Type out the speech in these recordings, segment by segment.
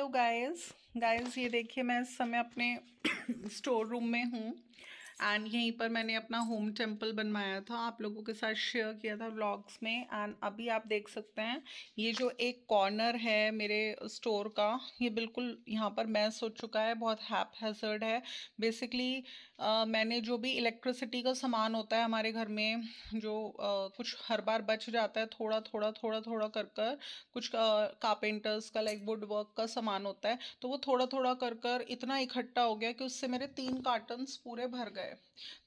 Hello guys guys, ये देखिए मैं इस समय अपने स्टोर रूम में हूँ। एंड यहीं पर मैंने अपना होम टेम्पल बनवाया था, आप लोगों के साथ शेयर किया था व्लॉग्स में। एंड अभी आप देख सकते हैं ये जो एक कॉर्नर है मेरे स्टोर का, ये बिल्कुल यहाँ पर मैस हो चुका है, बहुत हैप हैजर्ड है। बेसिकली मैंने जो भी इलेक्ट्रिसिटी का सामान होता है हमारे घर में, जो कुछ हर बार बच जाता है, थोड़ा थोड़ा थोड़ा थोड़ा कर कर कुछ कारपेंटर्स का लाइक वुड वर्क का सामान होता है, तो वो थोड़ा थोड़ा कर कर इतना इकट्ठा हो गया कि उससे मेरे 3 कार्टन्स पूरे भर गए।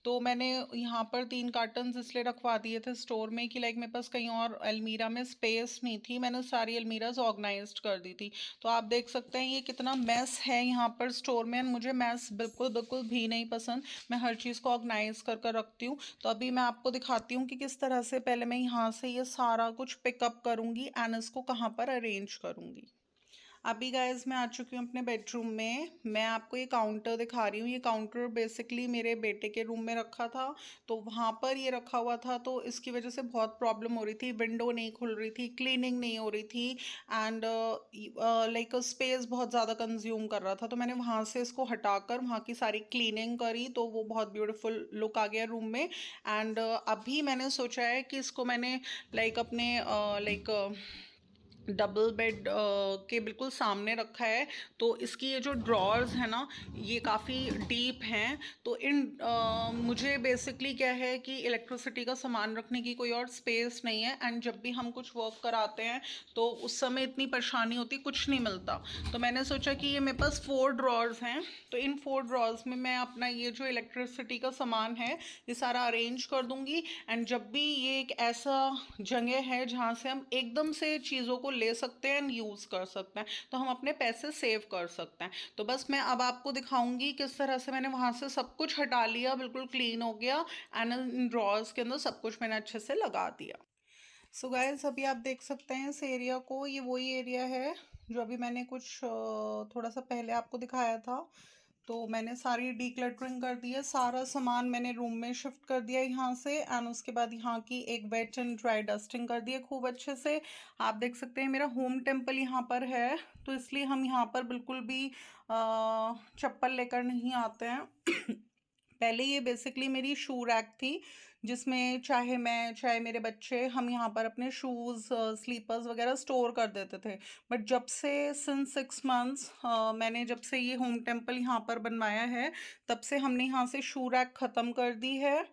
तो मैंने यहाँ पर 3 कार्टन्स इसलिए रखवा दिए थे स्टोर में कि लाइक मेरे पास कहीं और अलमीरा में स्पेस नहीं थी, मैंने सारी अलमीराज ऑर्गेनाइज्ड कर दी थी। तो आप देख सकते हैं ये कितना मैस है यहाँ पर स्टोर में। मुझे मैस बिल्कुल बिल्कुल भी नहीं पसंद, मैं हर चीज़ को ऑर्गेनाइज कर कर रखती हूँ। तो अभी मैं आपको दिखाती हूँ कि किस तरह से पहले मैं यहाँ से ये सारा कुछ पिकअप करूँगी एंड इसको कहाँ पर अरेंज करूँगी। अभी गाइज मैं आ चुकी हूँ अपने बेडरूम में। मैं आपको ये काउंटर दिखा रही हूँ। ये काउंटर बेसिकली मेरे बेटे के रूम में रखा था, तो वहाँ पर ये रखा हुआ था, तो इसकी वजह से बहुत प्रॉब्लम हो रही थी, विंडो नहीं खुल रही थी, क्लीनिंग नहीं हो रही थी एंड लाइक स्पेस बहुत ज़्यादा कंज्यूम कर रहा था। तो मैंने वहाँ से इसको हटाकर वहाँ की सारी क्लीनिंग करी, तो वो बहुत ब्यूटीफुल लुक आ गया रूम में। एंड अभी मैंने सोचा है कि इसको मैंने लाइक अपने लाइक डबल बेड के बिल्कुल सामने रखा है। तो इसकी ये जो ड्रॉर्स है ना, ये काफ़ी डीप हैं। तो इन मुझे बेसिकली क्या है कि इलेक्ट्रिसिटी का सामान रखने की कोई और स्पेस नहीं है, एंड जब भी हम कुछ वर्क कराते हैं तो उस समय इतनी परेशानी होती, कुछ नहीं मिलता। तो मैंने सोचा कि ये मेरे पास 4 ड्रॉर्स हैं, तो इन 4 ड्रॉर्स में मैं अपना ये जो इलेक्ट्रिसिटी का सामान है ये सारा अरेंज कर दूंगी। एंड जब भी ये एक ऐसा जगह है जहाँ से हम एकदम से चीज़ों को ले सकते हैं एंड यूज़ कर सकते हैं, तो हम अपने पैसे सेव कर सकते हैं। तो बस मैं अब आपको दिखाऊंगी किस तरह से मैंने वहाँ से सब कुछ हटा लिया, बिल्कुल क्लीन हो गया एंड इन ड्रॉर्स के अंदर सब कुछ मैंने अच्छे से लगा दिया। सो गाइस अभी आप देख सकते हैं इस एरिया को, ये वही एरिया है जो अभी मैंने कुछ थोड़ा सा पहले आपको दिखाया था। तो मैंने सारी डीक्लटरिंग कर दी है, सारा सामान मैंने रूम में शिफ्ट कर दिया यहाँ से एंड उसके बाद यहाँ की एक वेट एंड ड्राई डस्टिंग कर दी है खूब अच्छे से। आप देख सकते हैं मेरा होम टेम्पल यहाँ पर है, तो इसलिए हम यहाँ पर बिल्कुल भी चप्पल लेकर नहीं आते हैं। पहले ये बेसिकली मेरी शू रैक थी, जिसमें चाहे मैं चाहे मेरे बच्चे हम यहाँ पर अपने शूज़ स्लीपर्स वगैरह स्टोर कर देते थे। बट जब से सिंस 6 मंथ्स मैंने जब से ये होम टेम्पल यहाँ पर बनवाया है, तब से हमने यहाँ से शू रैक ख़त्म कर दी है।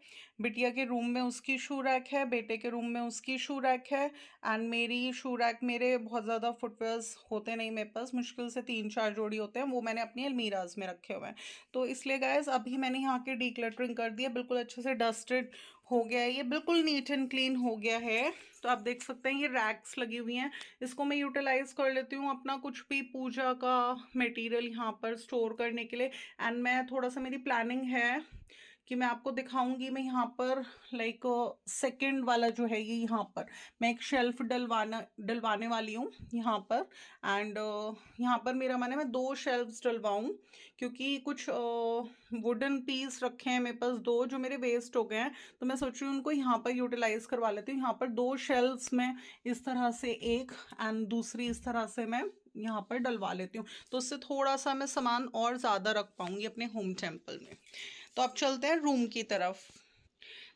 बिटिया के रूम में उसकी शू रैक है, बेटे के रूम में उसकी शू रैक है एंड मेरी शू रैक, मेरे बहुत ज़्यादा फुटवेयर्स होते नहीं मेरे पास, मुश्किल से 3-4 जोड़ी होते हैं, वो मैंने अपनी अलमीराज में रखे हुए हैं। तो इसलिए गाइस अभी मैंने यहाँ के डीक्लटरिंग कर दिया, बिल्कुल अच्छे से डस्टेड हो गया है, ये बिल्कुल नीट एंड क्लीन हो गया है। तो आप देख सकते हैं ये रैक्स लगी हुई हैं, इसको मैं यूटिलाइज कर लेती हूँ अपना कुछ भी पूजा का मटेरियल यहाँ पर स्टोर करने के लिए। एंड मैं थोड़ा सा, मेरी प्लानिंग है कि मैं आपको दिखाऊंगी, मैं यहाँ पर लाइक सेकंड वाला जो है ये यहाँ पर मैं एक शेल्फ डलवाने वाली हूँ यहाँ पर। एंड यहाँ पर मेरा मन है मैं 2 शेल्फ्स डलवाऊँ, क्योंकि कुछ वुडन पीस रखे हैं मेरे पास 2 जो मेरे वेस्ट हो गए हैं, तो मैं सोच रही हूँ उनको यहाँ पर यूटिलाइज करवा लेती हूँ। यहाँ पर 2 शेल्फ्स में इस तरह से एक एंड दूसरी इस तरह से मैं यहाँ पर डलवा लेती हूँ, तो उससे थोड़ा सा मैं सामान और ज़्यादा रख पाऊंगी अपने होम टेम्पल में। तो अब चलते हैं रूम की तरफ।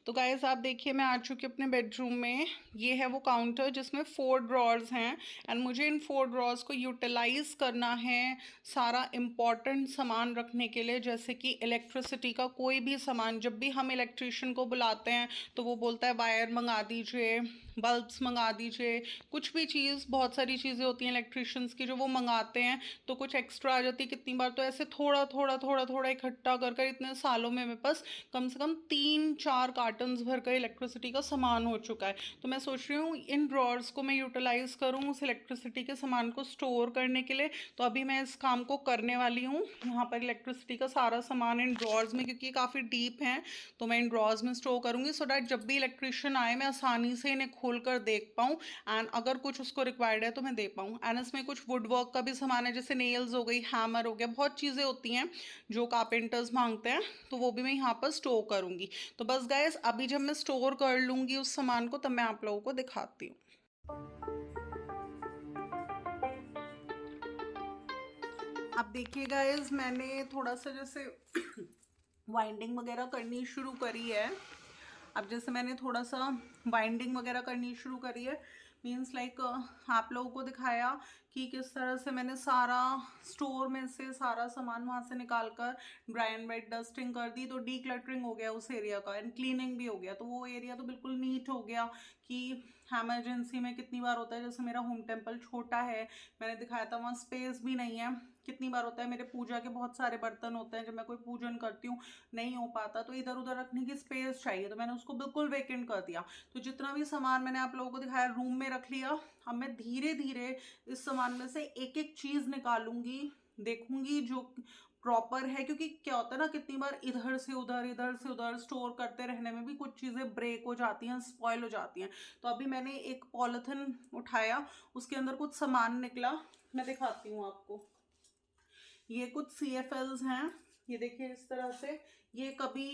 तो गाइस आप देखिए मैं आ चुकी हूँ अपने बेडरूम में। ये है वो काउंटर जिसमें 4 ड्रॉर्स हैं एंड मुझे इन 4 ड्रॉर्स को यूटिलाइज करना है सारा इम्पॉर्टेंट सामान रखने के लिए, जैसे कि इलेक्ट्रिसिटी का कोई भी सामान। जब भी हम इलेक्ट्रिशियन को बुलाते हैं तो वो बोलता है वायर मंगा दीजिए, बल्ब्स मंगा दीजिए, कुछ भी चीज़, बहुत सारी चीज़ें होती हैं इलेक्ट्रिशियंस की जो वो मंगाते हैं, तो कुछ एक्स्ट्रा आ जाती है। कितनी बार तो ऐसे थोड़ा थोड़ा थोड़ा थोड़ा इकट्ठा कर कर इतने सालों में मेरे पास कम से कम 3-4 कार्टन्स भर कर इलेक्ट्रिसिटी का सामान हो चुका है। तो मैं सोच रही हूँ इन ड्रॉर्स को मैं यूटिलाइज करूँ उस इलेक्ट्रिसिटी के सामान को स्टोर करने के लिए। तो अभी मैं इस काम को करने वाली हूँ, यहाँ पर इलेक्ट्रिसिटी का सारा सामान इन ड्रॉर्स में, क्योंकि ये काफ़ी डीप हैं, तो मैं इन ड्रॉर्स में स्टोर करूँगी सो डैट जब भी इलेक्ट्रिशियन आए मैं आसानी से इन्हें खोल कर देख पाऊँ एंड अगर कुछ उसको रिक्वायर्ड है तो मैं दे पाऊँ। एंड इसमें कुछ वुड वर्क का भी सामान है, जैसे नेल्स हो गई, हैमर हो गया, बहुत चीज़ें होती हैं जो कारपेंटर्स मांगते हैं, तो वो भी मैं यहाँ पर स्टोर करूँगी। तो बस गाइस अभी जब मैं स्टोर कर लूँगी उस सामान को तब मैं आप लोगों को दिखाती हूँ। अब देखिए गाइस, मैंने थोड़ा सा जैसे वाइंडिंग वगैरह करनी शुरू करी है। अब जैसे मैंने थोड़ा सा बाइंडिंग वगैरह करनी शुरू करी है, मीन्स लाइक आप लोगों को दिखाया कि किस तरह से मैंने सारा स्टोर में से सारा सामान वहाँ से निकाल कर ड्राई एंड वेट डस्टिंग कर दी, तो डी क्लटरिंग हो गया उस एरिया का एंड क्लीनिंग भी हो गया। तो वो एरिया तो बिल्कुल नीट हो गया। कि एमरजेंसी में कितनी बार होता है, जैसे मेरा होम टेम्पल छोटा है, मैंने दिखाया था वहाँ स्पेस भी नहीं है। कितनी बार होता है मेरे पूजा के बहुत सारे बर्तन होते हैं, जब मैं कोई पूजन करती हूँ नहीं हो पाता तो इधर उधर रखने की स्पेस चाहिए, तो मैंने उसको बिल्कुल वेकेंट कर दिया। तो जितना भी सामान मैंने आप लोगों को दिखाया रूम में रख लिया। अब मैं धीरे धीरे इस सामान में से एक एक चीज़ निकालूंगी, देखूंगी जो प्रॉपर है, क्योंकि क्या होता है ना, कितनी बार इधर से उधर स्टोर करते रहने में भी कुछ चीज़ें ब्रेक हो जाती हैं, स्पॉइल हो जाती हैं। तो अभी मैंने एक पॉलिथिन उठाया, उसके अंदर कुछ सामान निकला, मैं दिखाती हूँ आपको। ये कुछ CFLs हैं, ये देखिए इस तरह से। ये कभी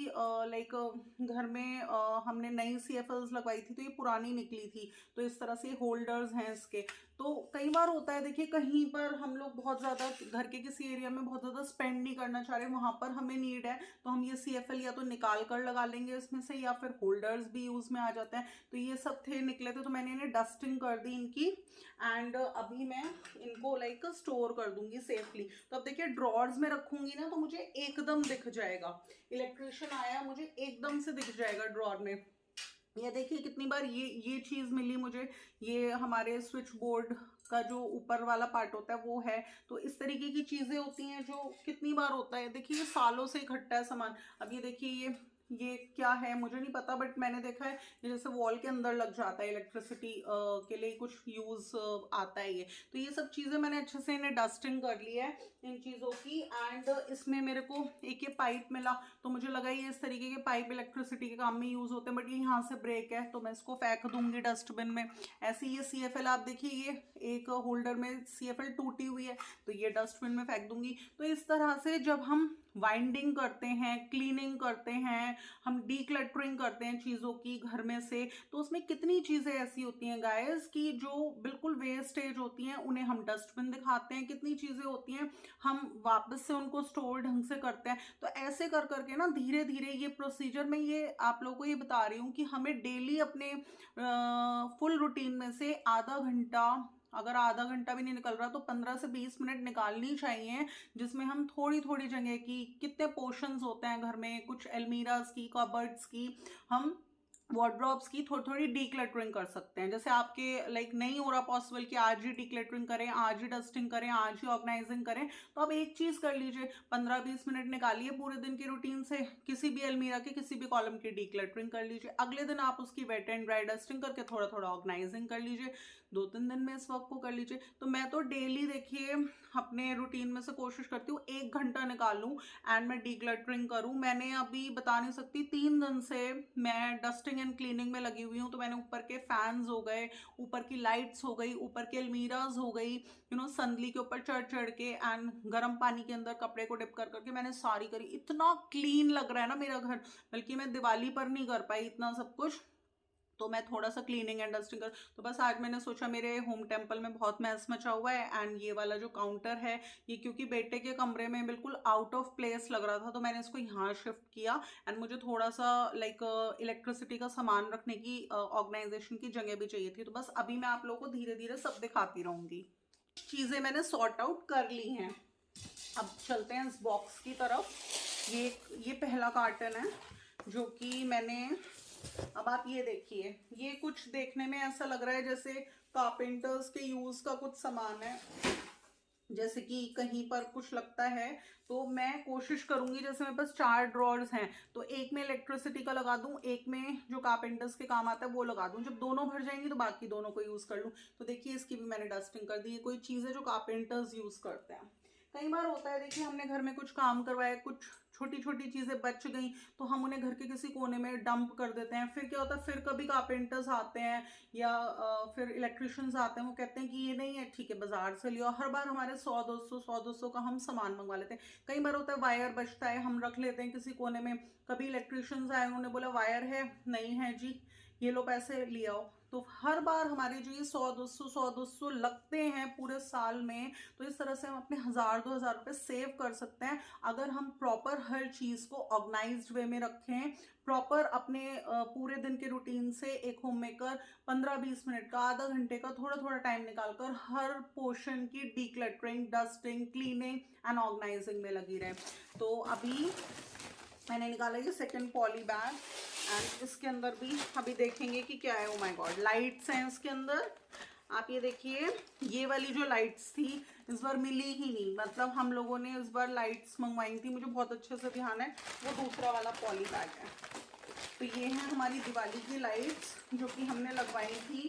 लाइक घर में हमने नई CFLs लगवाई थी तो ये पुरानी निकली थी, तो इस तरह से होल्डर्स हैं इसके। तो कई बार होता है, देखिए कहीं पर हम लोग बहुत ज़्यादा घर के किसी एरिया में बहुत ज़्यादा स्पेंड नहीं करना चाह रहे, वहाँ पर हमें नीड है, तो हम ये CFL या तो निकाल कर लगा लेंगे इसमें से, या फिर होल्डर्स भी यूज़ में आ जाते हैं। तो ये सब थे निकले थे, तो मैंने इन्हें डस्टिंग कर दी इनकी, एंड अभी मैं इनको लाइक स्टोर कर दूंगी सेफली। तो अब देखिए ड्रॉर्स में रखूंगी ना तो मुझे एकदम दिख जाएगा, इलेक्ट्रिशियन आया मुझे एकदम से दिख जाएगा ड्रॉर में। ये देखिए कितनी बार ये चीज़ मिली मुझे, ये हमारे स्विच बोर्ड का जो ऊपर वाला पार्ट होता है वो है। तो इस तरीके की चीज़ें होती हैं जो कितनी बार होता है, देखिए ये सालों से इकट्ठा है सामान। अब ये देखिए ये क्या है मुझे नहीं पता, बट मैंने देखा है ये जैसे वॉल के अंदर लग जाता है, इलेक्ट्रिसिटी के लिए कुछ यूज़ आता है ये। तो ये सब चीज़ें मैंने अच्छे से इन्हें डस्टिंग कर ली है इन चीज़ों की। एंड इसमें मेरे को एक ये पाइप मिला, तो मुझे लगा ये इस तरीके के पाइप इलेक्ट्रिसिटी के काम में यूज़ होते हैं, बट ये यहाँ से ब्रेक है तो मैं इसको फेंक दूंगी डस्टबिन में। ऐसे ये CFL आप देखिए, ये एक होल्डर में CFL टूटी हुई है, तो ये डस्टबिन में फेंक दूंगी। तो इस तरह से जब हम वाइंडिंग करते हैं, क्लीनिंग करते हैं, हम डीक्लटरिंग करते हैं चीज़ों की घर में से, तो उसमें कितनी चीज़ें ऐसी होती हैं गाइस कि जो बिल्कुल वेस्टेज होती हैं, उन्हें हम डस्टबिन दिखाते हैं। कितनी चीज़ें होती हैं हम वापस से उनको स्टोर ढंग से करते हैं। तो ऐसे कर करके ना धीरे धीरे ये प्रोसीजर में, ये आप लोगों को ये बता रही हूँ कि हमें डेली अपने फुल रूटीन में से आधा घंटा, अगर आधा घंटा भी नहीं निकल रहा तो 15 से 20 मिनट निकालनी चाहिए, जिसमें हम थोड़ी थोड़ी जगह की, कितने पोर्शंस होते हैं घर में, कुछ अलमीराज की, कबर्ड्स की, हम वार्डरोब्स की थोड़ी थोड़ी डीक्लटरिंग कर सकते हैं। जैसे आपके लाइक नहीं हो रहा पॉसिबल कि आज ही डीक्लटरिंग करें, आज ही डस्टिंग करें, आज ही ऑर्गेनाइजिंग करें, तो आप एक चीज़ कर लीजिए, 15-20 मिनट निकालिए पूरे दिन की रूटीन से, किसी भी अलमीरा के किसी भी कॉलम की डीक्लटरिंग कर लीजिए। अगले दिन आप उसकी वेट एंड ड्राई डस्टिंग करके थोड़ा थोड़ा ऑर्गेनाइजिंग कर लीजिए। 2-3 दिन में इस वर्क को कर लीजिए। तो मैं तो डेली देखिए अपने रूटीन में से कोशिश करती हूँ 1 घंटा निकालूं एंड मैं डीक्लटरिंग करूँ। मैंने अभी बता नहीं सकती, 3 दिन से मैं डस्टिंग एंड क्लीनिंग में लगी हुई हूँ। तो मैंने ऊपर के फैंस हो गए, ऊपर की लाइट्स हो गई, ऊपर की अलमीराज हो गई, संदली के ऊपर चढ़ चढ़ के, एंड गर्म पानी के अंदर कपड़े को डिप कर करके मैंने सारी करी। इतना क्लीन लग रहा है ना मेरा घर, बल्कि मैं दिवाली पर नहीं कर पाई इतना सब कुछ, तो मैं थोड़ा सा क्लीनिंग एंड डस्टिंग कर। तो बस आज मैंने सोचा, मेरे होम टेम्पल में बहुत मैस मचा हुआ है, एंड ये वाला जो काउंटर है ये क्योंकि बेटे के कमरे में बिल्कुल आउट ऑफ प्लेस लग रहा था, तो मैंने इसको यहाँ शिफ्ट किया। एंड मुझे थोड़ा सा लाइक इलेक्ट्रिसिटी का सामान रखने की, ऑर्गेनाइजेशन की जगह भी चाहिए थी। तो बस अभी मैं आप लोगों को धीरे धीरे सब दिखाती रहूँगी। चीज़ें मैंने सॉर्ट आउट कर ली हैं। अब चलते हैं इस बॉक्स की तरफ। ये पहला कार्टन है जो कि मैंने, अब आप ये देखिए, ये कुछ देखने में ऐसा लग रहा है जैसे कारपेंटर्स के यूज का कुछ सामान है, जैसे कि कहीं पर कुछ लगता है। तो मैं कोशिश करूंगी, जैसे मेरे पास 4 ड्रॉर्स हैं, तो एक में इलेक्ट्रिसिटी का लगा दूं, एक में जो कारपेंटर्स के काम आता है वो लगा दूं। जब दोनों भर जाएंगी तो बाकी दोनों को यूज कर लूं। तो देखिए इसकी भी मैंने डस्टिंग कर दी। कोई चीज़ है जो कारपेंटर्स यूज करते हैं। कई बार होता है, देखिए हमने घर में कुछ काम करवाया, कुछ छोटी छोटी चीज़ें बच गई, तो हम उन्हें घर के किसी कोने में डंप कर देते हैं। फिर क्या होता है, फिर कभी कारपेंटर्स आते हैं या फिर इलेक्ट्रिशियंस आते हैं, वो कहते हैं कि ये नहीं है, ठीक है बाजार से लियो। हर बार हमारे 100-200 का हम सामान मंगवा लेते हैं। कई बार होता है वायर बचता है, हम रख लेते हैं किसी कोने में। कभी इलेक्ट्रिशियंस आए, उन्होंने बोला वायर है, नहीं है जी, ये लो पैसे ले आओ, तो हर बार हमारे जो ये 100-200 लगते हैं पूरे साल में, तो इस तरह से हम अपने 1000-2000 रुपये सेव कर सकते हैं अगर हम प्रॉपर हर चीज़ को ऑर्गेनाइज्ड वे में रखें। प्रॉपर अपने पूरे दिन के रूटीन से एक होम मेकर 15-20 मिनट का, आधा घंटे का थोड़ा थोड़ा टाइम निकालकर हर पोर्शन की decluttering, dusting, cleaning and organising में लगी रहे। तो अभी मैंने निकाला ये सेकंड पॉली बैग एंड इसके अंदर भी अभी देखेंगे कि क्या है। ओ माय गॉड, लाइट्स हैं इसके अंदर। आप ये देखिए, ये वाली जो लाइट्स थी इस बार मिली ही नहीं, मतलब हम लोगों ने इस बार लाइट्स मंगवाई थी, मुझे बहुत अच्छे से ध्यान है, वो दूसरा वाला पॉली बैग है। तो ये है हमारी दिवाली की लाइट्स जो कि हमने लगवाई थी।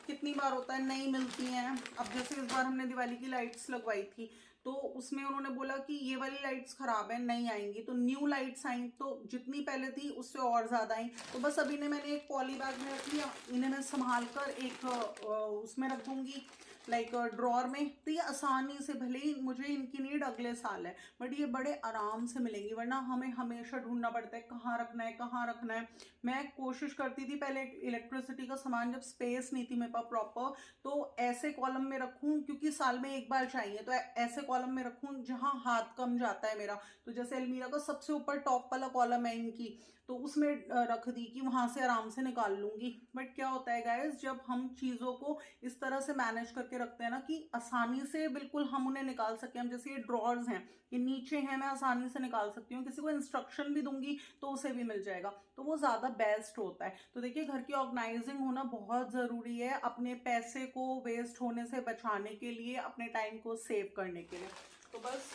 कितनी बार होता है नहीं मिलती हैं। अब जैसे इस बार हमने दिवाली की लाइट्स लगवाई थी तो उसमें उन्होंने बोला कि ये वाली लाइट्स खराब है, नहीं आएंगी, तो न्यू लाइट्स आई, तो जितनी पहले थी उससे और ज़्यादा आई। तो बस अभी ने मैंने एक पॉली बैग में रख लिया, इन्हें मैं संभाल कर एक उसमें रख दूँगी, लाइक ड्रॉर में। तो ये आसानी से, भले ही मुझे इनकी नीड अगले साल है, बट ये बड़े आराम से मिलेंगी, वरना हमें हमेशा ढूंढना पड़ता है कहाँ रखना है कहाँ रखना है। मैं कोशिश करती थी पहले इलेक्ट्रिसिटी का सामान जब स्पेस नहीं थी मेरे पास प्रॉपर, तो ऐसे कॉलम में रखूं, क्योंकि साल में एक बार चाहिए, तो ऐसे कॉलम में रखूं जहां हाथ कम जाता है मेरा। तो जैसे अलमीरा का सबसे ऊपर टॉप वाला कॉलम है इनकी, तो उसमें रख दी कि वहां से आराम से निकाल लूंगी। बट क्या होता है गाइस, जब हम चीज़ों को इस तरह से मैनेज करके रखते हैं ना कि आसानी से बिल्कुल हम उन्हें निकाल सकें, हम जैसे ये ड्रॉर्स हैं, ये नीचे हैं, मैं आसानी से निकाल सकती हूँ, किसी को इंस्ट्रक्शन भी दूंगी तो उसे भी मिल जाएगा, तो वो ज़्यादा बेस्ट होता है। तो देखिए, घर की ऑर्गेनाइजिंग होना बहुत ज़रूरी है अपने पैसे को वेस्ट होने से बचाने के लिए, अपने टाइम को सेव करने के लिए। तो बस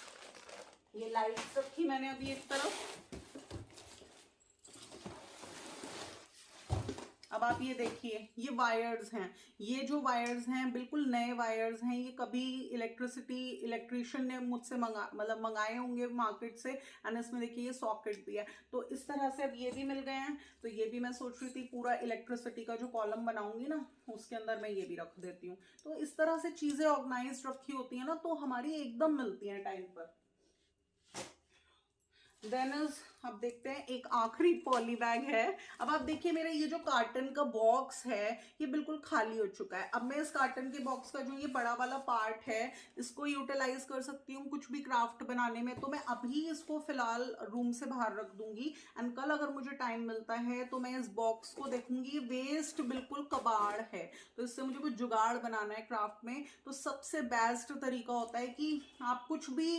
ये लाइट्स रखी मैंने अभी एक तरफ। अब आप ये देखिए, ये वायर्स हैं, ये जो वायर्स हैं बिल्कुल नए वायर्स हैं, ये कभी इलेक्ट्रिशियन ने मुझसे मंगाए होंगे मार्केट से, एंड इसमें देखिए ये सॉकेट भी है। तो इस तरह से अब ये भी मिल गए हैं, तो ये भी मैं सोच रही थी पूरा इलेक्ट्रिसिटी का जो कॉलम बनाऊंगी ना उसके अंदर मैं ये भी रख देती हूँ। तो इस तरह से चीजें ऑर्गेनाइज रखी होती है ना तो हमारी एकदम मिलती हैं टाइम पर। देन अब देखते हैं, एक आखिरी पॉली बैग है। अब आप देखिए, मेरा ये जो कार्टन का बॉक्स है ये बिल्कुल खाली हो चुका है। अब मैं इस कार्टन के बॉक्स का जो ये बड़ा वाला पार्ट है इसको यूटिलाइज कर सकती हूँ कुछ भी क्राफ्ट बनाने में, तो मैं अभी इसको फिलहाल रूम से बाहर रख दूंगी, एंड कल अगर मुझे टाइम मिलता है तो मैं इस बॉक्स को देखूंगी। वेस्ट बिल्कुल कबाड़ है, तो इससे मुझे कुछ जुगाड़ बनाना है क्राफ्ट में। तो सबसे बेस्ट तरीका होता है कि आप कुछ भी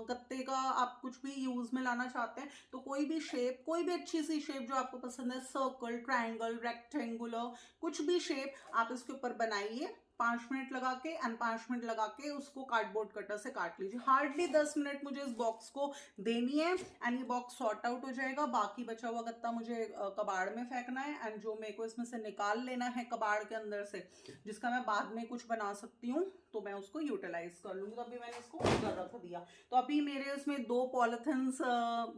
गत्ते का आप कुछ भी यूज में लाना चाहते हैं तो कोई भी शेप, कोई भी अच्छी सी शेप जो आपको पसंद है, सर्कल, ट्रायंगल, रेक्टेंगुलर, कुछ भी शेप आप इसके ऊपर बनाइए 5 मिनट लगा के, एंड 5 मिनट लगा के उसको कार्डबोर्ड कटर से काट लीजिए। हार्डली 10 मिनट मुझे इस बॉक्स को देनी है, एंड ये बॉक्स सॉर्ट आउट हो जाएगा। बाकी बचा हुआ गत्ता मुझे कबाड़ में फेंकना है, एंड जो मेरे को इसमें से निकाल लेना है कबाड़ के अंदर से, जिसका मैं बाद में कुछ बना सकती हूँ, तो मैं उसको यूटिलाइज कर लूंगी। तो अभी मैंने इसको उधर रख दिया। तो अभी मेरे उसमें 2 पॉलिथिन्स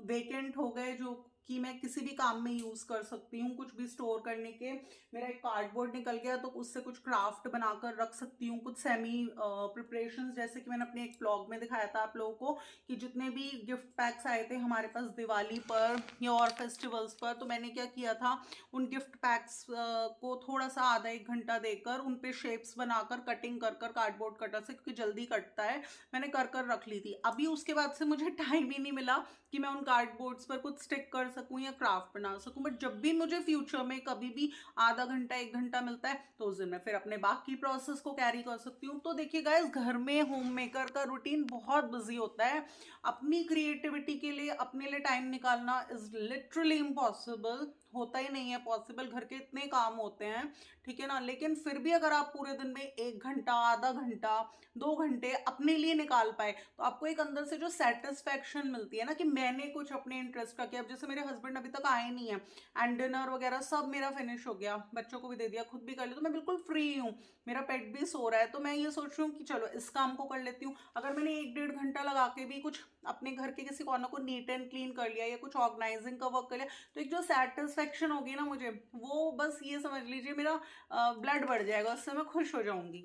वेकेंट हो गए जो कि मैं किसी भी काम में यूज कर सकती हूँ, कुछ भी स्टोर करने के। मेरा एक कार्डबोर्ड निकल गया तो उससे कुछ क्राफ्ट बनाकर रख सकती हूँ, कुछ सेमी प्रिपरेशंस, जैसे कि मैंने अपने एक ब्लॉग में दिखाया था आप लोगों को कि जितने भी गिफ्ट पैक्स आए थे हमारे पास दिवाली पर या और फेस्टिवल्स पर, तो मैंने क्या किया था, उन गिफ्ट पैक्स को थोड़ा सा आधा 1 घंटा देकर उन पे शेप्स बनाकर कटिंग कर कर कार्डबोर्ड कटर से, क्योंकि जल्दी कटता है, मैंने कर कर रख ली थी। अभी उसके बाद से मुझे टाइम ही नहीं मिला कि मैं उन कार्डबोर्ड्स पर कुछ स्टिक कर सकूं या क्राफ्ट बना सकूं, बट जब भी मुझे फ्यूचर में कभी भी आधा घंटा 1 घंटा मिलता है तो उस दिन मैं फिर अपने बाकी प्रोसेस को कैरी कर सकती हूँ। तो देखिए गाइस, घर में होम मेकर का रूटीन बहुत बिजी होता है। अपनी क्रिएटिविटी के लिए अपने लिए टाइम निकालना इज लिटरली इम्पॉसिबल, होता ही नहीं है पॉसिबल, घर के इतने काम होते हैं, ठीक है ना। लेकिन फिर भी अगर आप पूरे दिन में 1 घंटा, आधा घंटा, 2 घंटे अपने लिए निकाल पाए तो आपको एक अंदर से जो सेटिस्फैक्शन मिलती है ना कि मैंने कुछ अपने इंटरेस्ट का किया। अब जैसे मेरे हस्बैंड अभी तक आए नहीं है, एंड डिनर वगैरह सब मेरा फिनिश हो गया, बच्चों को भी दे दिया, खुद भी कर लिया, तो मैं बिल्कुल फ्री हूँ, मेरा पेट भी सो रहा है, तो मैं ये सोच रही हूँ कि चलो इस काम को कर लेती हूँ। अगर मैंने 1-1.5 घंटा लगा के भी कुछ अपने घर के किसी कॉर्नर को नीट एंड क्लीन कर लिया या कुछ ऑर्गेनाइजिंग का वर्क कर लिया, तो एक जो सेटिस्फेक्शन होगी ना मुझे, वो बस ये समझ लीजिए मेरा ब्लड बढ़ जाएगा, उससे मैं खुश हो जाऊंगी।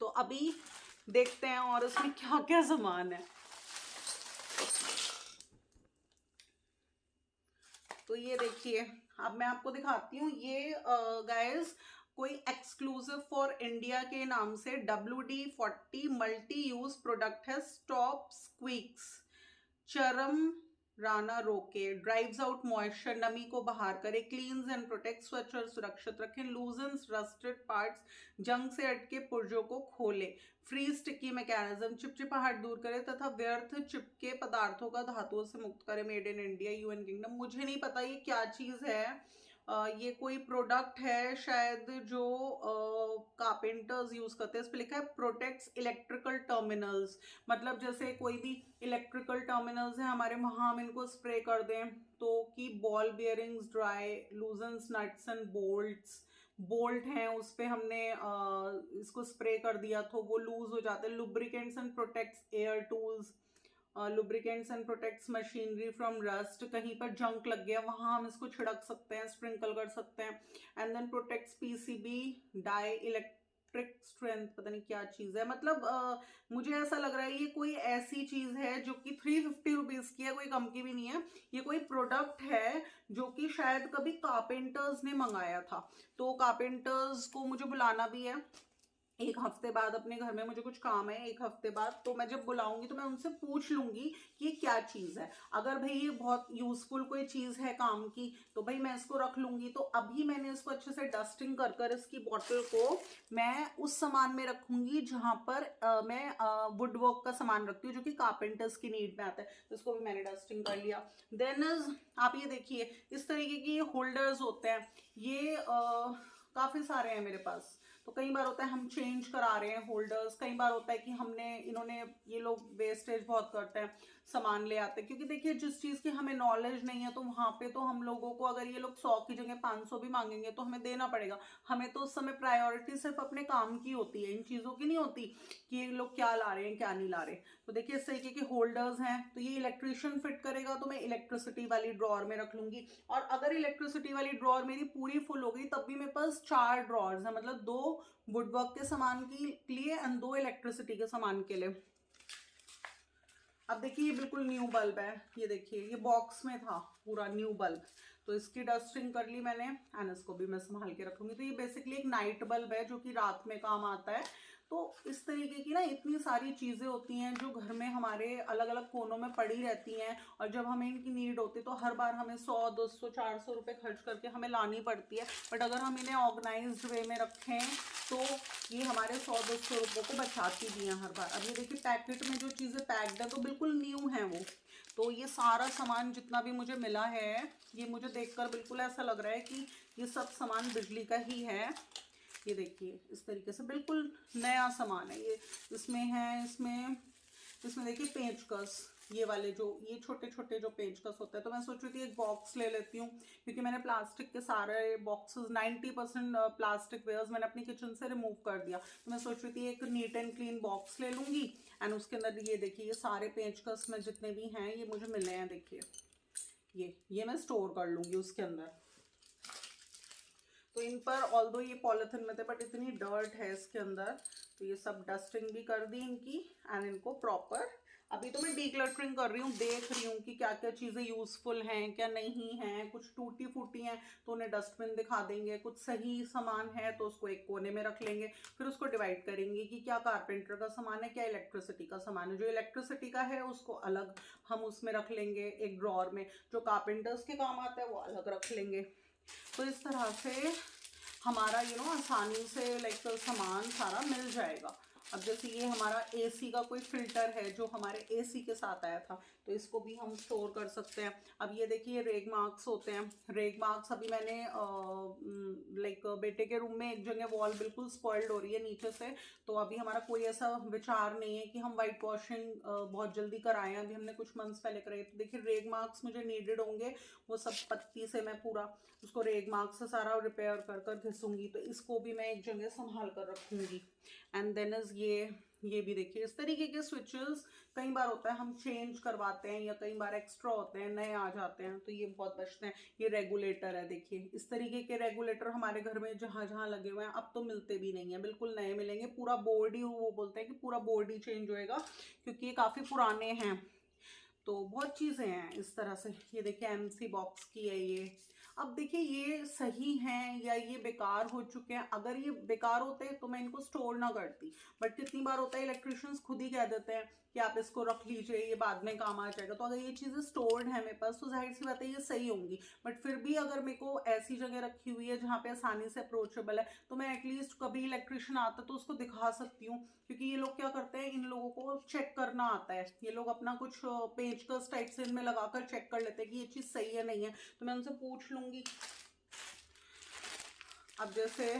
तो अभी देखते हैं और उसमें क्या क्या सामान है। तो ये देखिए, अब मैं आपको दिखाती हूँ ये गाइस कोई एक्सक्लूसिव फॉर इंडिया के नाम से WD-40 मल्टी यूज प्रोडक्ट है। स्टॉप स्क्वीक्स, चरम राना रोके, ड्राइव्स आउट मॉइस्चर, नमी को बाहर करे, क्लीन्स एंड प्रोटेक्ट, स्वच्छ और सुरक्षित रखें, लूजन्स रस्टेड पार्ट्स, जंग से अटके पुर्जों को खोले, फ्री स्टिकी मैकेनिज्म, चिपचिपाहट दूर करे तथा व्यर्थ चिपके पदार्थों का धातुओं से मुक्त करे। Made in India, UN kingdom. मुझे नहीं पता ये क्या चीज़ है। ये कोई प्रोडक्ट है शायद जो कारपेंटर्स यूज करते हैं। इस पे लिखा है प्रोटेक्ट्स इलेक्ट्रिकल टर्मिनल्स, मतलब जैसे कोई भी इलेक्ट्रिकल टर्मिनल्स है हमारे, वहां हम इनको स्प्रे कर दें तो कि ball bearings dry, loosens nuts and bolts, bolt हैं उस पे हमने इसको स्प्रे कर दिया तो वो लूज हो जाते हैं। Lubricants and protects air tools, lubricants and protects machinery from rust, कहीं पर जंक लग गया वहां हम इसको छिड़क सकते हैं, स्प्रिंकल कर सकते हैं। And then protects PCB dielectric strength, पता नहीं क्या चीज है। मतलब मुझे ऐसा लग रहा है ये कोई ऐसी चीज है जो कि 350 रुपीज की है, कोई कम की भी नहीं है। ये कोई प्रोडक्ट है जो कि शायद कभी कारपेंटर्स ने मंगाया था, तो कारपेंटर्स को मुझे बुलाना भी है एक हफ्ते बाद। अपने घर में मुझे कुछ काम है एक हफ्ते बाद, तो मैं जब बुलाऊंगी तो मैं उनसे पूछ लूंगी कि ये क्या चीज़ है। अगर भाई ये बहुत यूजफुल कोई चीज़ है काम की तो भाई मैं इसको रख लूंगी। तो अभी मैंने इसको अच्छे से डस्टिंग कर कर इसकी बॉटल को मैं उस सामान में रखूंगी जहां पर मैं वुड वर्क का सामान रखती हूँ जो कि कारपेंटर्स की नीड में आता है। तो इसको भी मैंने डस्टिंग कर लिया। देन आप ये देखिए इस तरीके की होल्डर्स होते हैं, ये काफ़ी सारे हैं मेरे पास। तो कई बार होता है हम चेंज करा रहे हैं होल्डर्स, कई बार होता है कि इन्होंने ये लोग वेस्टेज बहुत करते हैं, सामान ले आते हैं। क्योंकि देखिए जिस चीज़ की हमें नॉलेज नहीं है तो वहाँ पे तो हम लोगों को, अगर ये लोग 100 की जगह 500 भी मांगेंगे तो हमें देना पड़ेगा। हमें तो उस समय प्रायोरिटी सिर्फ अपने काम की होती है, इन चीज़ों की नहीं होती कि ये लोग क्या ला रहे हैं क्या नहीं ला रहे। तो देखिए इस तरीके के होल्डर्स हैं, तो ये इलेक्ट्रिशियन फिट करेगा तो मैं इलेक्ट्रिसिटी वाली ड्रॉर में रख लूंगी। और अगर इलेक्ट्रिसिटी वाली ड्रॉर मेरी पूरी फुल हो गई तब भी मेरे पास 4 ड्रॉर्स हैं, मतलब 2 वुडवर्क के सामान के लिए एंड 2 इलेक्ट्रिसिटी के सामान के लिए। अब देखिए ये बिल्कुल न्यू बल्ब है, ये देखिए ये बॉक्स में था पूरा न्यू बल्ब, तो इसकी डस्टिंग कर ली मैंने एंड इसको भी मैं संभाल के रखूंगी। तो ये बेसिकली एक नाइट बल्ब है जो कि रात में काम आता है। तो इस तरीके की ना इतनी सारी चीज़ें होती हैं जो घर में हमारे अलग अलग कोनों में पड़ी रहती हैं, और जब हमें इनकी नीड होती है तो हर बार हमें 100 200 400 रुपये खर्च करके हमें लानी पड़ती है। बट अगर हम इन्हें ऑर्गेनाइज्ड वे में रखें तो ये हमारे 100 200 रुपये को बचाती भी हैं हर बार। अब ये देखिए पैकेट में जो चीज़ें पैक्ड है तो बिल्कुल न्यू हैं वो। तो ये सारा सामान जितना भी मुझे मिला है ये मुझे देखकर बिल्कुल ऐसा लग रहा है कि ये सब सामान बिजली का ही है। ये देखिए इस तरीके से बिल्कुल नया सामान है ये। इसमें देखिए पेंचकस, ये वाले जो ये छोटे छोटे जो पेंचकस होते हैं। तो मैं सोच रही थी एक बॉक्स ले लेती हूँ क्योंकि मैंने प्लास्टिक के सारे बॉक्सेस 90% प्लास्टिक वेयर्स मैंने अपनी किचन से रिमूव कर दिया। तो मैं सोच रही थी एक नीट एंड क्लीन बॉक्स ले लूँगी एंड उसके अंदर ये देखिए ये सारे पेंचकस में जितने भी हैं ये मुझे मिले हैं। देखिए ये मैं स्टोर कर लूँगी उसके अंदर। तो इन पर ऑल्दो ये पॉलिथिन में थे बट इतनी डर्ट है इसके अंदर, तो ये सब डस्टिंग भी कर दी इनकी एंड इनको प्रॉपर अभी तो मैं डीक्लटरिंग कर रही हूँ, देख रही हूँ कि क्या क्या चीज़ें यूज़फुल हैं क्या नहीं हैं। कुछ टूटी फूटी हैं तो उन्हें डस्टबिन दिखा देंगे, कुछ सही सामान है तो उसको एक कोने में रख लेंगे, फिर उसको डिवाइड करेंगे कि क्या कारपेंटर का सामान है क्या इलेक्ट्रिसिटी का सामान है। जो इलेक्ट्रिसिटी का है उसको अलग हम उसमें रख लेंगे एक ड्रॉर में, जो कारपेंटर्स के काम आता है वो अलग रख लेंगे। तो इस तरह से हमारा आसानी से लाइक सामान सारा मिल जाएगा। अब जैसे ये हमारा AC का कोई फिल्टर है जो हमारे AC के साथ आया था तो इसको भी हम स्टोर कर सकते हैं। अब ये देखिए रेग मार्क्स होते हैं, रेग मार्क्स अभी मैंने लाइक बेटे के रूम में एक जगह वॉल बिल्कुल स्पॉइल्ड हो रही है नीचे से, तो अभी हमारा कोई ऐसा विचार नहीं है कि हम वाइट वॉशिंग बहुत जल्दी कराएं। अभी हमने कुछ मंथ्स पहले कराई। तो देखिए रेग मार्क्स मुझे नीडेड होंगे, वो सब पत्ती से मैं पूरा उसको रेग मार्क्स से सारा रिपेयर कर कर घिसूंगी। तो इसको भी मैं एक जगह संभाल कर रखूंगी। एंड देन इज ये भी देखिए इस तरीके के स्विचेस कई बार होता है हम चेंज करवाते हैं या कई बार एक्स्ट्रा होते हैं नए आ जाते हैं तो ये बहुत बचते हैं। ये रेगुलेटर है, देखिए इस तरीके के रेगुलेटर हमारे घर में जहाँ जहाँ लगे हुए हैं अब तो मिलते भी नहीं है, बिल्कुल नए मिलेंगे। पूरा बोर्ड ही वो बोलते हैं कि पूरा बोर्ड ही चेंज होएगा क्योंकि ये काफ़ी पुराने हैं। तो बहुत चीज़ें हैं इस तरह से। ये देखिए MC बॉक्स की है ये। अब देखिए ये सही हैं या ये बेकार हो चुके हैं। अगर ये बेकार होते तो मैं इनको स्टोर ना करती, बट कितनी बार होता है इलेक्ट्रिशियंस खुद ही कह देते हैं कि आप इसको रख लीजिए, ये बाद में काम आ जाएगा। तो अगर ये चीज़ें स्टोर्ड है मेरे पास तो जाहिर सी बात है ये सही होंगी। बट फिर भी अगर मेरे को ऐसी जगह रखी हुई है जहाँ पे आसानी से अप्रोचेबल है, तो मैं एटलीस्ट कभी इलेक्ट्रिशियन आता तो उसको दिखा सकती हूँ। क्योंकि ये लोग क्या करते हैं, इन लोगों को चेक करना आता है, ये लोग अपना कुछ पेचकस टाइप से इनमें लगाकर चेक कर लेते हैं कि ये चीज़ सही है नहीं है। तो मैं उनसे पूछ लूँगी। अब जैसे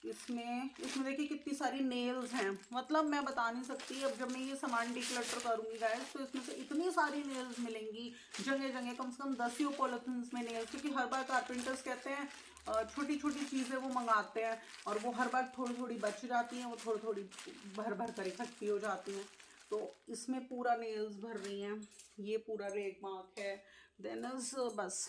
इसमें देखिए कितनी सारी नेल्स हैं, मतलब मैं बता नहीं सकती। अब जब मैं ये सामान डिक्लटर करूंगी गाइस तो इसमें से इतनी सारी नेल्स मिलेंगी जगह जगह, कम से कम 10 पॉलिथीन्स में नेल्स। क्योंकि हर बार कारपेंटर्स कहते हैं छोटी छोटी चीज़ें वो मंगाते हैं और वो हर बार थोड़ी थोड़ी बच जाती हैं, वो थोड़ी थोड़ी भर भर कर इकट्ठी हो जाती हैं। तो इसमें पूरा नेल्स भर रही हैं, ये पूरा रेग मार्क है। देन बस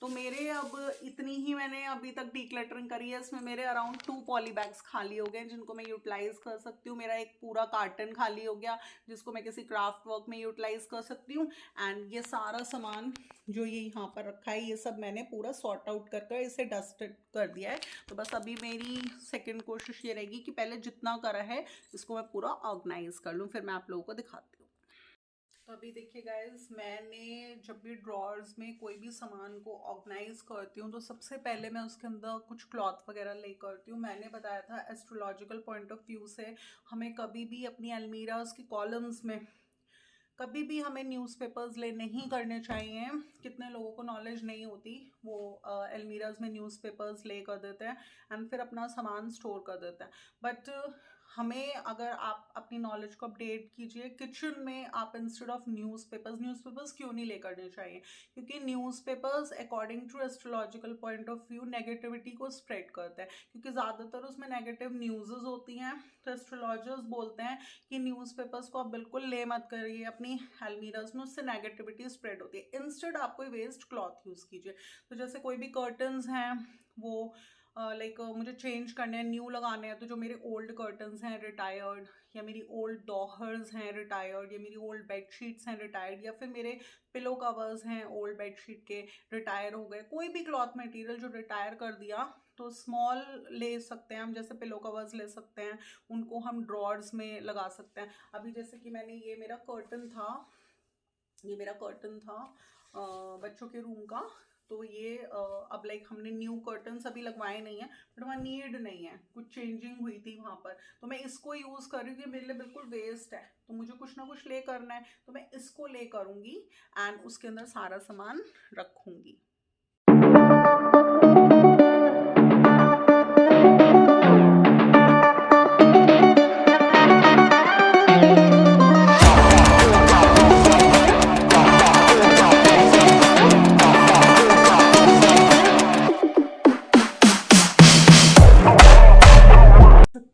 तो मेरे अब इतनी ही मैंने अभी तक डीक्लटरिंग करी है। इसमें मेरे अराउंड 2 पॉली बैग्स खाली हो गए जिनको मैं यूटिलाइज कर सकती हूँ। मेरा एक पूरा कार्टन खाली हो गया जिसको मैं किसी क्राफ्ट वर्क में यूटिलाइज कर सकती हूँ। एंड ये सारा सामान जो ये यहाँ पर रखा है ये सब मैंने पूरा सॉर्ट आउट कर इसे डस्टेड कर दिया है। तो बस अभी मेरी सेकेंड कोशिश ये रहेगी कि पहले जितना करा है इसको मैं पूरा ऑर्गेनाइज कर लूँ, फिर मैं आप लोगों को दिखाती हूँ। तो अभी देखिए गाइज, मैंने जब भी ड्रॉर्स में कोई भी सामान को ऑर्गेनाइज करती हूँ तो सबसे पहले मैं उसके अंदर कुछ क्लॉथ वगैरह ले करती हूँ। मैंने बताया था एस्ट्रोलॉजिकल पॉइंट ऑफ व्यू से हमें कभी भी अपनी अलमीराज के कॉलम्स में कभी भी हमें न्यूज़पेपर्स ले नहीं करने चाहिए। कितने लोगों को नॉलेज नहीं होती, वो अलमीराज में न्यूज़पेपर्स ले कर देते हैं एंड फिर अपना सामान स्टोर कर देते हैं। बट हमें, अगर आप अपनी नॉलेज को अपडेट कीजिए, किचन में आप इंस्टेड ऑफ न्यूज़पेपर्स क्यों नहीं ले करने चाहिए? क्योंकि newspapers according to astrological point of view negativity को स्प्रेड करते हैं, क्योंकि ज़्यादातर उसमें नेगेटिव न्यूज़ होती हैं। तो एस्ट्रोलॉजर्स बोलते हैं कि न्यूज़पेपर्स को आप बिल्कुल ले मत करिए अपनी अलमीराज में, उससे नेगेटिविटी स्प्रेड होती है। इंस्टेड आप कोई वेस्ट क्लॉथ यूज़ कीजिए। तो जैसे कोई भी कर्टन्स हैं वो लाइक मुझे चेंज करने हैं, न्यू लगाने हैं, तो जो मेरे ओल्ड कर्टन्स हैं रिटायर्ड, या मेरी ओल्ड डॉहर्स हैं रिटायर्ड, या मेरी ओल्ड बेडशीट्स हैं रिटायर्ड, या फिर मेरे पिलो कवर्स हैं ओल्ड बेडशीट के रिटायर हो गए, कोई भी क्लॉथ मटेरियल जो रिटायर कर दिया, तो स्मॉल ले सकते हैं हम, जैसे पिलो कवर्स ले सकते हैं, उनको हम ड्रॉर्स में लगा सकते हैं। अभी जैसे कि मैंने ये मेरा कर्टन था बच्चों के रूम का, तो ये अब लाइक हमने न्यू कर्टन्स अभी लगवाए नहीं है, बट वहाँ नीड नहीं है, कुछ चेंजिंग हुई थी वहाँ पर, तो मैं इसको यूज़ कर रही हूँ। मेरे लिए बिल्कुल वेस्ट है तो मुझे कुछ ना कुछ ले करना है, तो मैं इसको ले करूँगी एंड उसके अंदर सारा सामान रखूँगी।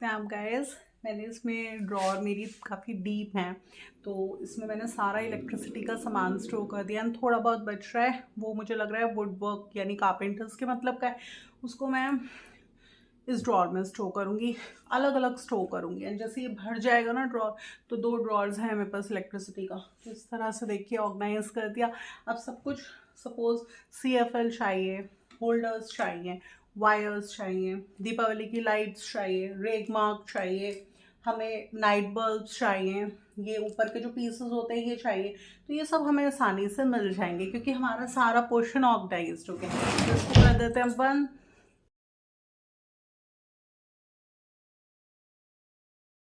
आप गाइस, मैंने इसमें ड्रॉर मेरी काफ़ी डीप है, तो इसमें मैंने सारा इलेक्ट्रिसिटी का सामान स्टोर कर दिया। एंड थोड़ा बहुत बच रहा है, वो मुझे लग रहा है वुड वर्क यानी कारपेंटर्स के मतलब का है, उसको मैं इस ड्रॉर में स्टोर करूँगी, अलग अलग स्टोर करूँगी। एंड जैसे ये भर जाएगा ना ड्रॉर, तो 2 ड्रॉर्स हैं मेरे पास इलेक्ट्रिसिटी का, तो इस तरह से देखिए ऑर्गेनाइज कर दिया। अब सब कुछ, सपोज CFL चाहिए, होल्डर्स चाहिए, वायर्स चाहिए, दीपावली की लाइट्स चाहिए, रेग मार्क चाहिए, हमें नाइट बल्ब्स चाहिए, ये ऊपर के जो पीसेस होते हैं ये चाहिए, तो ये सब हमें आसानी से मिल जाएंगे क्योंकि हमारा सारा पोर्शन ऑर्गेनाइज्ड हो गया। तो इसको कर देते हैं बंद